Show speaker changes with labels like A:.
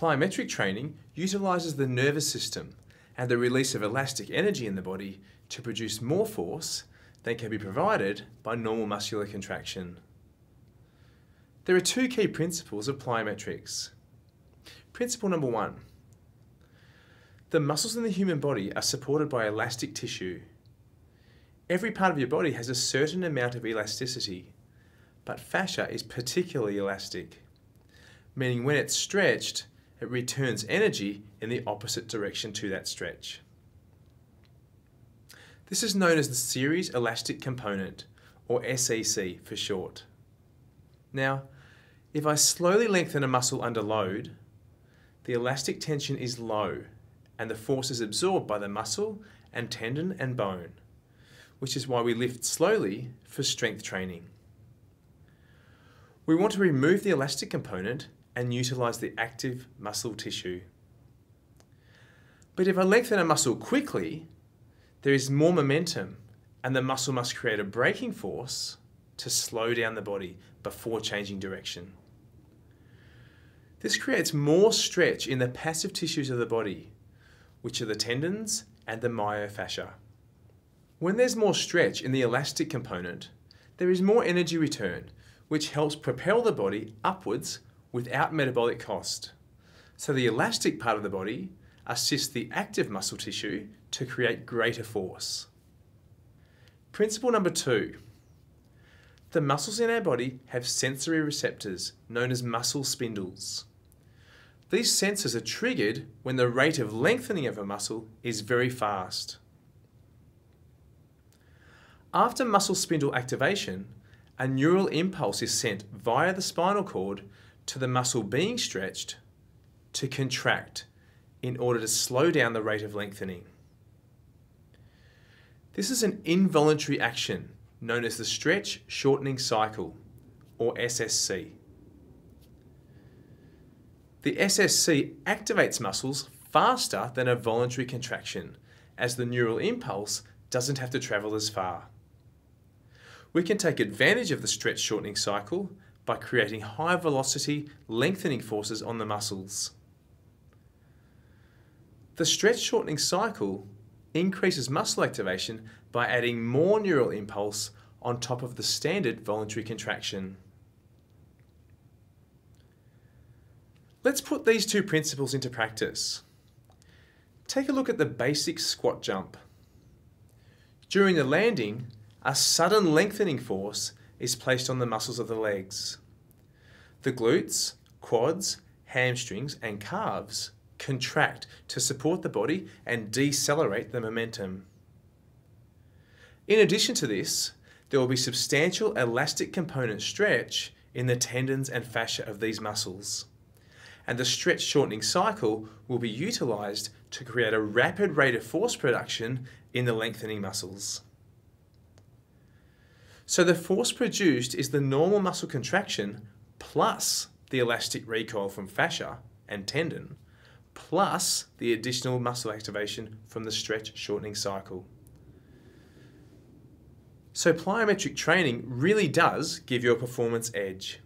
A: Plyometric training utilises the nervous system and the release of elastic energy in the body to produce more force than can be provided by normal muscular contraction. There are two key principles of plyometrics. Principle number one. The muscles in the human body are supported by elastic tissue. Every part of your body has a certain amount of elasticity, but fascia is particularly elastic, meaning when it's stretched, it returns energy in the opposite direction to that stretch. This is known as the series elastic component, or SEC for short. Now, if I slowly lengthen a muscle under load, the elastic tension is low and the force is absorbed by the muscle and tendon and bone, which is why we lift slowly for strength training. We want to remove the elastic component and utilise the active muscle tissue. But if I lengthen a muscle quickly, there is more momentum and the muscle must create a braking force to slow down the body before changing direction. This creates more stretch in the passive tissues of the body, which are the tendons and the myofascia. When there's more stretch in the elastic component, there is more energy return, which helps propel the body upwards without metabolic cost. So the elastic part of the body assists the active muscle tissue to create greater force. Principle number two. The muscles in our body have sensory receptors known as muscle spindles. These sensors are triggered when the rate of lengthening of a muscle is very fast. After muscle spindle activation, a neural impulse is sent via the spinal cord to the muscle being stretched to contract in order to slow down the rate of lengthening. This is an involuntary action known as the stretch shortening cycle, or SSC. The SSC activates muscles faster than a voluntary contraction, as the neural impulse doesn't have to travel as far. We can take advantage of the stretch shortening cycle by creating high velocity lengthening forces on the muscles. The stretch shortening cycle increases muscle activation by adding more neural impulse on top of the standard voluntary contraction. Let's put these two principles into practice. Take a look at the basic squat jump. During the landing, a sudden lengthening force is placed on the muscles of the legs. The glutes, quads, hamstrings, and calves contract to support the body and decelerate the momentum. In addition to this, there will be substantial elastic component stretch in the tendons and fascia of these muscles, and the stretch shortening cycle will be utilised to create a rapid rate of force production in the lengthening muscles. So the force produced is the normal muscle contraction plus the elastic recoil from fascia and tendon, plus the additional muscle activation from the stretch shortening cycle. So plyometric training really does give you a performance edge.